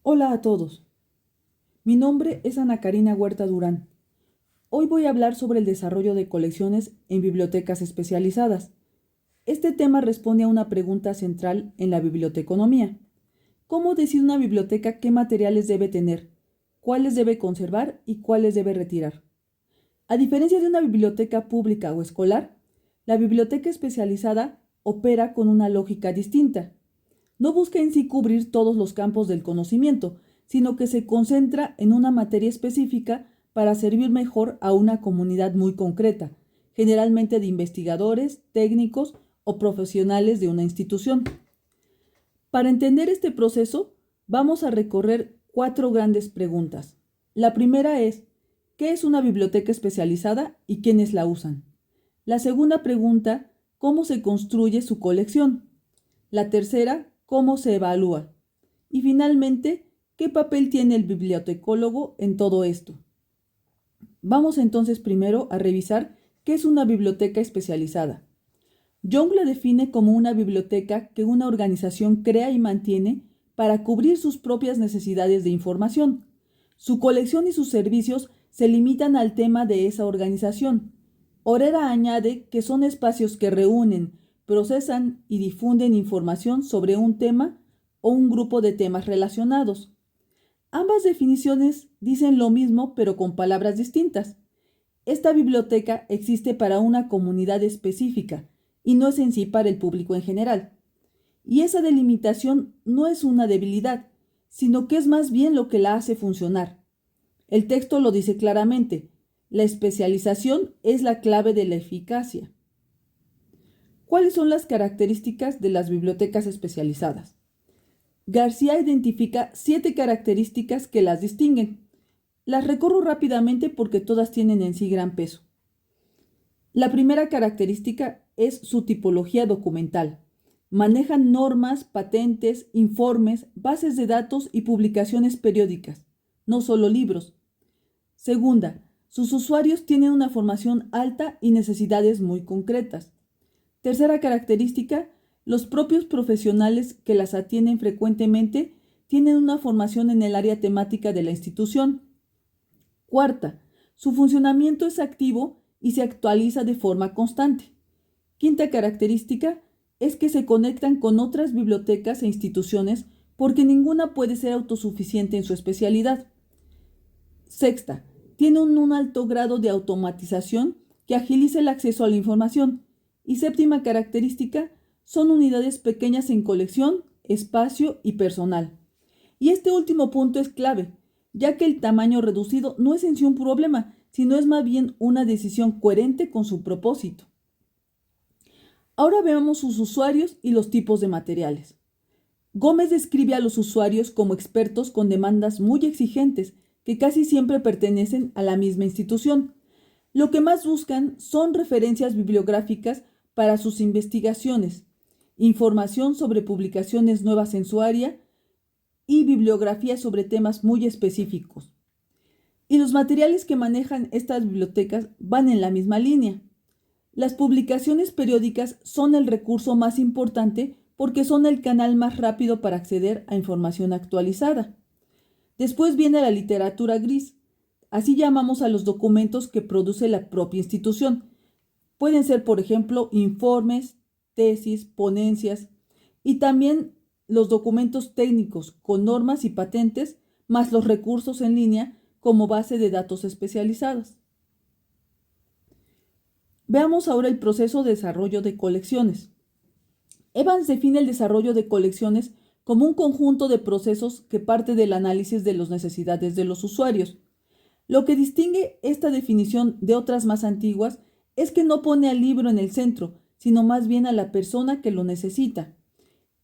Hola a todos. Mi nombre es Ana Karina Huerta Durán. Hoy voy a hablar sobre el desarrollo de colecciones en bibliotecas especializadas. Este tema responde a una pregunta central en la biblioteconomía. ¿Cómo decide una biblioteca qué materiales debe tener, cuáles debe conservar y cuáles debe retirar? A diferencia de una biblioteca pública o escolar, la biblioteca especializada opera con una lógica distinta. No busca en sí cubrir todos los campos del conocimiento, sino que se concentra en una materia específica para servir mejor a una comunidad muy concreta, generalmente de investigadores, técnicos o profesionales de una institución. Para entender este proceso, vamos a recorrer 4 grandes preguntas. La primera es, ¿qué es una biblioteca especializada y quiénes la usan? La segunda pregunta, ¿cómo se construye su colección? La tercera, ¿cómo se evalúa? Y finalmente, ¿qué papel tiene el bibliotecólogo en todo esto? Vamos entonces primero a revisar qué es una biblioteca especializada. Young la define como una biblioteca que una organización crea y mantiene para cubrir sus propias necesidades de información. Su colección y sus servicios se limitan al tema de esa organización. Orera añade que son espacios que reúnen, procesan y difunden información sobre un tema o un grupo de temas relacionados. Ambas definiciones dicen lo mismo pero con palabras distintas. Esta biblioteca existe para una comunidad específica y no es en sí para el público en general. Y esa delimitación no es una debilidad, sino que es más bien lo que la hace funcionar. El texto lo dice claramente, la especialización es la clave de la eficacia. ¿Cuáles son las características de las bibliotecas especializadas? García identifica 7 características que las distinguen. Las recorro rápidamente porque todas tienen en sí gran peso. La primera característica es su tipología documental. Manejan normas, patentes, informes, bases de datos y publicaciones periódicas, no solo libros. Segunda, sus usuarios tienen una formación alta y necesidades muy concretas. Tercera característica, los propios profesionales que las atienden frecuentemente tienen una formación en el área temática de la institución. Cuarta, su funcionamiento es activo y se actualiza de forma constante. Quinta característica es que se conectan con otras bibliotecas e instituciones porque ninguna puede ser autosuficiente en su especialidad. Sexta, tiene un alto grado de automatización que agiliza el acceso a la información. Y séptima característica, son unidades pequeñas en colección, espacio y personal. Y este último punto es clave, ya que el tamaño reducido no es en sí un problema, sino es más bien una decisión coherente con su propósito. Ahora veamos sus usuarios y los tipos de materiales. Gómez describe a los usuarios como expertos con demandas muy exigentes que casi siempre pertenecen a la misma institución. Lo que más buscan son referencias bibliográficas para sus investigaciones, información sobre publicaciones nuevas en su área y bibliografía sobre temas muy específicos. Y los materiales que manejan estas bibliotecas van en la misma línea. Las publicaciones periódicas son el recurso más importante porque son el canal más rápido para acceder a información actualizada. Después viene la literatura gris. Así llamamos a los documentos que produce la propia institución. Pueden ser, por ejemplo, informes, tesis, ponencias y también los documentos técnicos con normas y patentes, más los recursos en línea como base de datos especializados. Veamos ahora el proceso de desarrollo de colecciones. Evans define el desarrollo de colecciones como un conjunto de procesos que parte del análisis de las necesidades de los usuarios. Lo que distingue esta definición de otras más antiguas es que no pone al libro en el centro, sino más bien a la persona que lo necesita.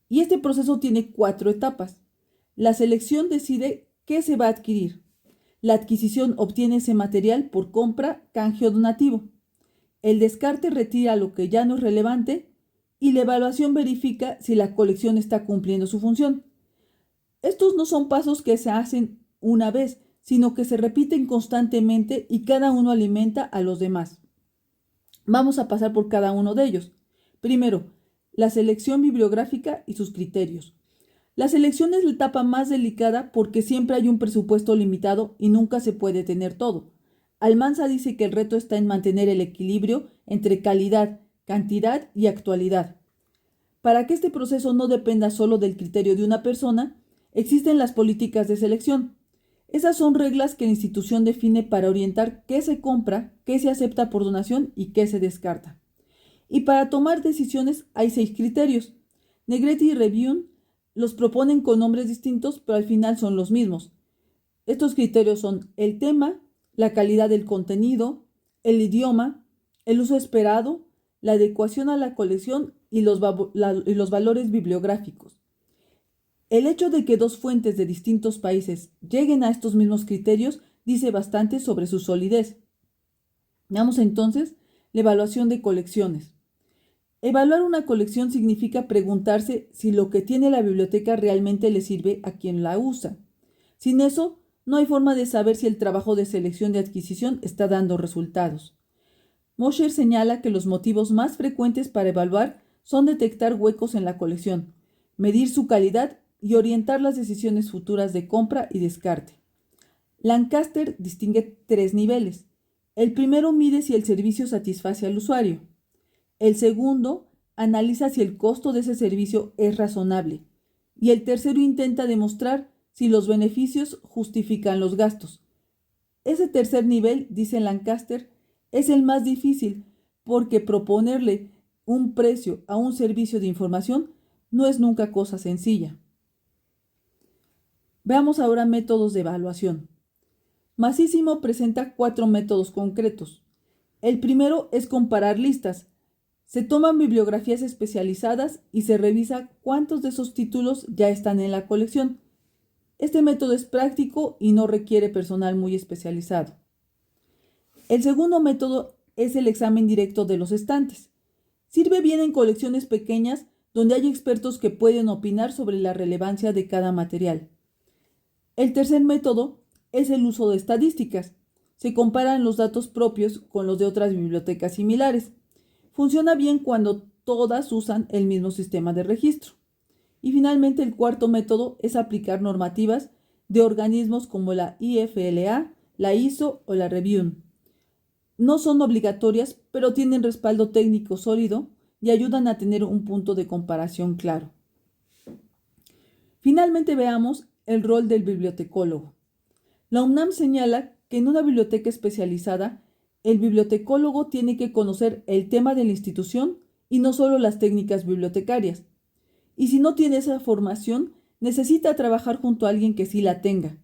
Y este proceso tiene 4 etapas. La selección decide qué se va a adquirir. La adquisición obtiene ese material por compra, canje o donativo. El descarte retira lo que ya no es relevante y la evaluación verifica si la colección está cumpliendo su función. Estos no son pasos que se hacen una vez, sino que se repiten constantemente y cada uno alimenta a los demás. Vamos a pasar por cada uno de ellos. Primero, la selección bibliográfica y sus criterios. La selección es la etapa más delicada porque siempre hay un presupuesto limitado y nunca se puede tener todo. Almanza dice que el reto está en mantener el equilibrio entre calidad, cantidad y actualidad. Para que este proceso no dependa solo del criterio de una persona, existen las políticas de selección. Esas son reglas que la institución define para orientar qué se compra, qué se acepta por donación y qué se descarta. Y para tomar decisiones hay 6 criterios. Negretti y Reviun los proponen con nombres distintos, pero al final son los mismos. Estos criterios son el tema, la calidad del contenido, el idioma, el uso esperado, la adecuación a la colección y los valores bibliográficos. El hecho de que 2 fuentes de distintos países lleguen a estos mismos criterios dice bastante sobre su solidez. Veamos entonces la evaluación de colecciones. Evaluar una colección significa preguntarse si lo que tiene la biblioteca realmente le sirve a quien la usa. Sin eso, no hay forma de saber si el trabajo de selección de adquisición está dando resultados. Mosher señala que los motivos más frecuentes para evaluar son detectar huecos en la colección, medir su calidad y orientar las decisiones futuras de compra y descarte. Lancaster distingue 3 niveles. El primero mide si el servicio satisface al usuario. El segundo analiza si el costo de ese servicio es razonable. Y el tercero intenta demostrar si los beneficios justifican los gastos. Ese tercer nivel, dice Lancaster, es el más difícil porque proponerle un precio a un servicio de información no es nunca cosa sencilla. Veamos ahora métodos de evaluación. Masísimo presenta 4 métodos concretos. El primero es comparar listas. Se toman bibliografías especializadas y se revisa cuántos de esos títulos ya están en la colección. Este método es práctico y no requiere personal muy especializado. El segundo método es el examen directo de los estantes. Sirve bien en colecciones pequeñas donde hay expertos que pueden opinar sobre la relevancia de cada material. El tercer método es el uso de estadísticas. Se comparan los datos propios con los de otras bibliotecas similares. Funciona bien cuando todas usan el mismo sistema de registro. Y finalmente el cuarto método es aplicar normativas de organismos como la IFLA, la ISO o la Reviun. No son obligatorias, pero tienen respaldo técnico sólido y ayudan a tener un punto de comparación claro. Finalmente veamos el rol del bibliotecólogo. La UNAM señala que en una biblioteca especializada, el bibliotecólogo tiene que conocer el tema de la institución y no solo las técnicas bibliotecarias. Y si no tiene esa formación, necesita trabajar junto a alguien que sí la tenga.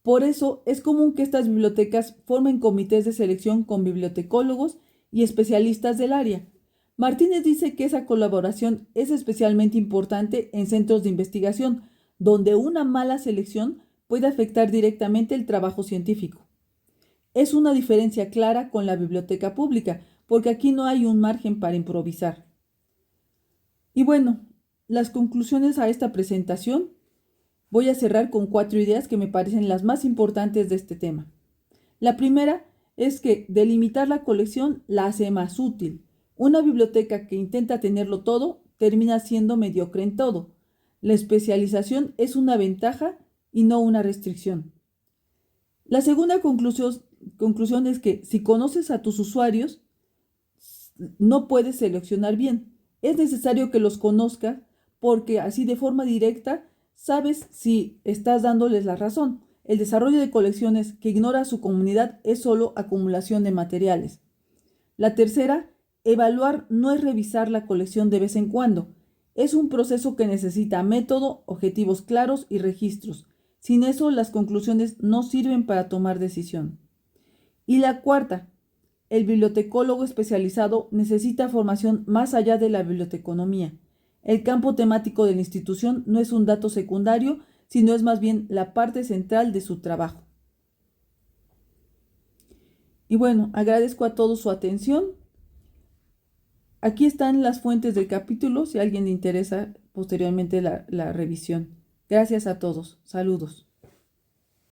Por eso es común que estas bibliotecas formen comités de selección con bibliotecólogos y especialistas del área. Martínez dice que esa colaboración es especialmente importante en centros de investigación, donde una mala selección puede afectar directamente el trabajo científico. Es una diferencia clara con la biblioteca pública, porque aquí no hay un margen para improvisar. Y bueno, las conclusiones a esta presentación, voy a cerrar con 4 ideas que me parecen las más importantes de este tema. La primera es que delimitar la colección la hace más útil. Una biblioteca que intenta tenerlo todo termina siendo mediocre en todo. La especialización es una ventaja y no una restricción. La segunda conclusión es que si conoces a tus usuarios, no puedes seleccionar bien. Es necesario que los conozcas porque así de forma directa sabes si estás dándoles la razón. El desarrollo de colecciones que ignora a su comunidad es solo acumulación de materiales. La tercera, evaluar no es revisar la colección de vez en cuando. Es un proceso que necesita método, objetivos claros y registros. Sin eso, las conclusiones no sirven para tomar decisión. Y la cuarta, el bibliotecólogo especializado necesita formación más allá de la biblioteconomía. El campo temático de la institución no es un dato secundario, sino es más bien la parte central de su trabajo. Y bueno, agradezco a todos su atención. Aquí están las fuentes del capítulo, si a alguien le interesa posteriormente la revisión. Gracias a todos. Saludos.